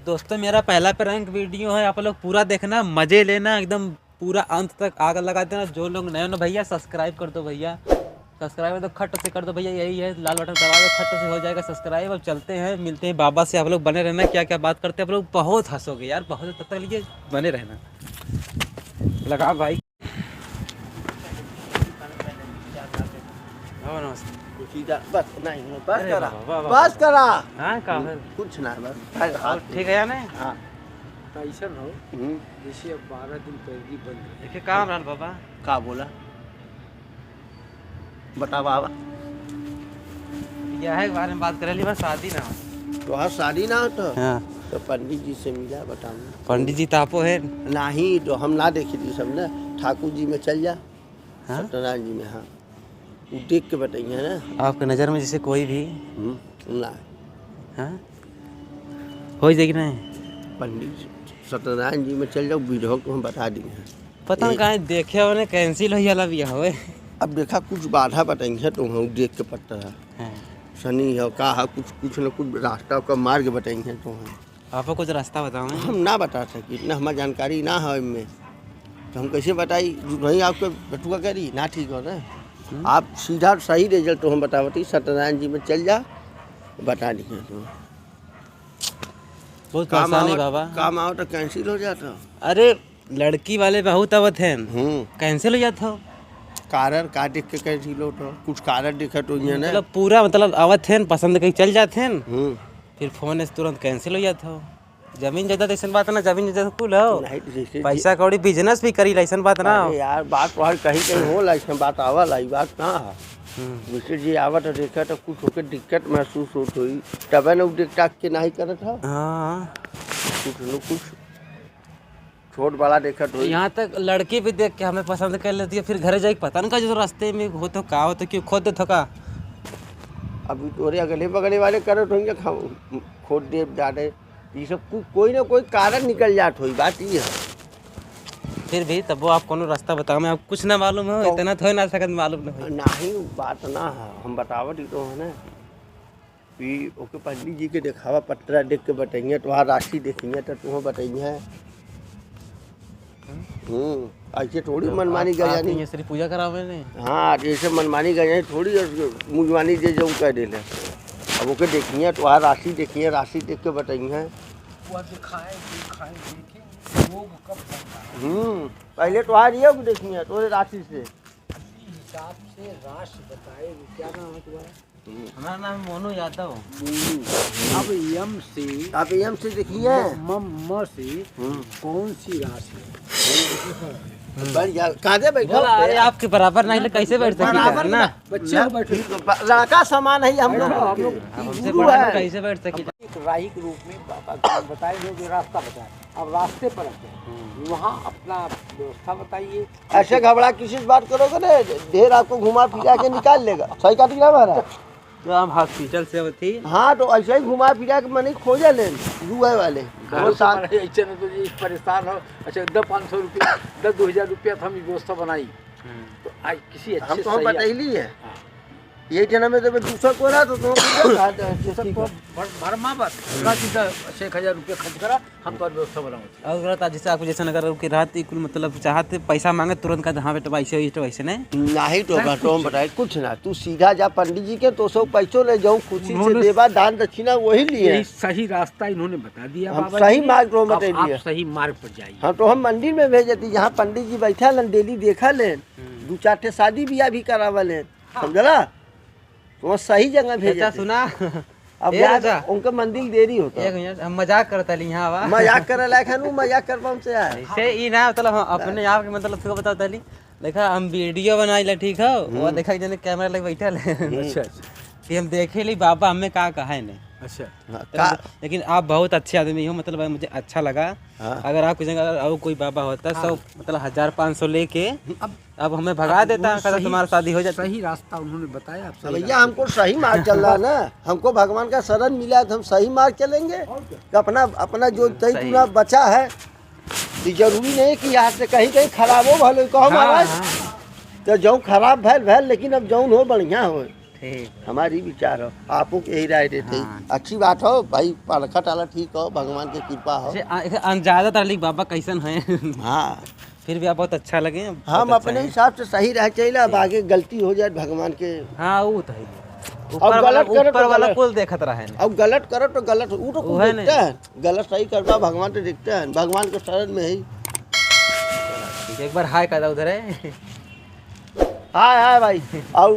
दोस्तों मेरा पहला प्रैंक वीडियो है, आप लोग पूरा देखना, मजे लेना, एकदम पूरा अंत तक आग लगा देना। जो लोग नए हो भैया सब्सक्राइब कर दो, भैया सब्सक्राइब तो खट से कर दो भैया, यही है लाल बटन दबा दो, खट से हो जाएगा सब्सक्राइब। अब चलते हैं, मिलते हैं बाबा से। आप लोग बने रहना, क्या क्या बात करते हैं आप लोग, बहुत हंसोगे यार, बहुत। तब तक लिए बने रहना, लगा भाई। बस नहीं, बस करा, बस करा। हाँ का कुछ ना, बस ठीक है या नहीं? हाँ ऐसा हो जैसे अब 12 दिन पहले बंद देखिए कहाँ रहल बाबा, का बोला बता बाबा। यह है बारे में बात करें, बस शादी ना हो तो हाँ शादी ना हो तो हाँ। तो पंडित जी से मिला बताऊँ। पंडित जी तापो है नहीं तो हम ना देखी थी सब ना, ठाकुर जी में चल जा। हाँ? सत्यनारायण जी में। हाँ वो देख के बताइए ना। आपके नज़र में जैसे कोई भी ना हाँ हो जाएगी नहीं, पंडित सत्यनारायण जी में चल जाओ, विधवा को हम बता देंगे। पता नहीं कहाँ देखे हो कैंसिल हो जाला भी हो। अब देखा कुछ बाधा बताएंगे तो हम देख के पड़ता है। हाँ। शनि है का है, कुछ न कुछ रास्ता का मार्ग बताएंगे तो हम। आपको कुछ रास्ता बताओ। हम ना बता सके, इतना हमारी जानकारी ना है इनमें, तो हम कैसे बताई। नहीं आपके बटुआ करी ना, ठीक हो ना। आप सीधा सही रिजल्ट तो हम बतावती, सत्यनारायण जी में चल जा बता दिए तो बहुत परेशानी बाबा, काम आओ तो कैंसिल हो जाता। अरे लड़की वाले बहुत आवत हैं, कैंसिल हो जाता हो। कारण का देख के कैंसिल हो तो कुछ कारण दिखा तो ये ना, मतलब पूरा मतलब आवत हैं, पसंद कहीं चल जाते हैं, फिर फोन से तुरंत कैंसिल हो जाता हो। जमीन जायदाद ऐसा बात ना, जमीन जायदाद कुल हो, पैसा कौड़ी बिजनेस भी करी, ऐसा बात ना हो यार। बात तो कहीं कहीं हो ऐसा बात आवला, बात कहाँ है। जैसे जी आवत देखा तो कुछ होकर दिक्कत महसूस होती हुई, तब न देख टाक के नहीं करत था। हाँ कुछ न कुछ छोट बड़ा देखा तो यहाँ तक लड़की भी देख के हमें पसंद कर लेती है, फिर घर जाके पता नहीं का जो रास्ते में हो तो का हो तो क्यों खोद दे का। अभी तोरे अगले बगले वाले करत होंगे, खोद दे डाले, ये सब कोई ना कोई कारण निकल जात हुई, बात ये है। फिर भी तब वो आप कोनो रास्ता बताओ, मैं आप कुछ ना मालूम हो, इतना थोड़ी ना सकत मालूम ना हो। नहीं बात ना है, हम बतावत ही तो है ना कि ओके पंडित जी के दिखावा पत्रा देख के बताइए, तो वहाँ राशि देखेंगे तो तुम्हें बताइए। ऐसे थोड़ी मनमानी गया नहीं, श्री पूजा करावे ने। हाँ जैसे मनमानी गया थोड़ी मुजवानी दे जो कह दे। अब ओके देखिए तो वहाँ राशि देखिए, राशि देख के बताइए। पहले तो आ रही है देखिए तो राशि से हिसाब से राशि बताए। क्या नाम है तुम्हारा? हमारा नाम मोनू यादव। अब यम से देखिए म से कौन सी राशि कादे बैठो। अरे आपके बराबर नहीं कैसे बैठ सकते ना, बच्चे बैठे लड़का समान है हम लोग, हमसे बड़ा कैसे बैठ सके। राही के रूप में बाबा बताए जो रास्ता बताए। अब रास्ते पर वहाँ अपना व्यवस्था बताइए। ऐसे घबरा किसी से बात करोगे ना, ढेर आपको घुमा फिरा के निकाल लेगा। सही का ठीक है तो आप हॉस्पिटल से थी। हाँ तो ऐसे ही घुमा फिरा के मैंने खोजे ले जुए वाले ऐसे नहीं तो जी परेशान हो। अच्छा 10-500 रुपया 10-2000 रुपया तो हम व्यवस्था बनाई, तो आज किसी अच्छे हम तो बताइली है ये जना में तो दूसरा को रहा तो भरमा बस 1000 रुपया खर्च करा, हम तो व्यवस्था बनाओ। और जैसे आपको जैसा अगर कि रात कुल मतलब चाहते पैसा मांगे तुरंत का हाँ बेटा वैसे नहीं तो हम बताए कुछ ना, तू सीधा जा पंडित जी के, तो 100 पैसों ले जाऊँ खुशी से देवा, दान दक्षिणा वही लिए। सही रास्ता इन्होंने बता दिया, हम सही मार्ग तो बता दिया, सही मार्ग पर जाइए। हाँ तो हम मंदिर में भेज देती, जहाँ पंडित जी बैठा लें डेली देखा लें, 2-4 शादी ब्याह भी करावा लें, समझला। तो सही जगह भेजा सुना। अब यार उनका मंदिर देरी होता है, हम मजाक करता है यहाँ मजाक करे लायक है, मजाक कर पाऊँ से यार ऐसे ही ना, मतलब हम अपने आप के मतलब तुमको बताता ली देखा हम वीडियो बनाई ठीक है, वो देखा जने कैमरा लगे बैठा ले। अच्छा कि हम देखे ली बाबा हमें का कहा है नहीं। अच्छा लेकिन आप बहुत अच्छे आदमी हो, मतलब मुझे अच्छा लगा। अगर आप किसी और कोई बाबा होता 100 मतलब 1500 लेके अब हमें भगा देता, तुम्हारा शादी हो जाता। सही रास्ता उन्होंने बताया। भैया हमको सही मार्ग चल रहा है ना, हमको भगवान का शरण मिला तो हम सही मार्ग चलेंगे। अपना अपना जो तय बचा है, जरूरी नहीं कि यहाँ से कहीं कहीं खराब हो भले कहो महाराज, तो जो खराब भैल लेकिन अब जौन हो बढ़िया हो। ठीक हमारी विचार हो, आपको के यही राय देते ही। हाँ। अच्छी बात हो भाई, पलखा टाला ठीक हो, भगवान की कृपा हो। ज्यादातर लिख बाबा कैसन है हाँ फिर भी आप बहुत अच्छा लगे हम बहुत अच्छा अपने है। हिसाब से सही रह चाहिए, अब आगे गलती हो जाए भगवान के। हाँ वो तो है अब गलत करो तो ऊपर वाला गलत। कुल देखत रहा है अब गलत करो तो गलत, वो तो वो है देखते हैं, गलत सही करवा भगवान तो देखते हैं, भगवान के शरण में ही। एक बार हाय कदा उधर है हाय हाय भाई। और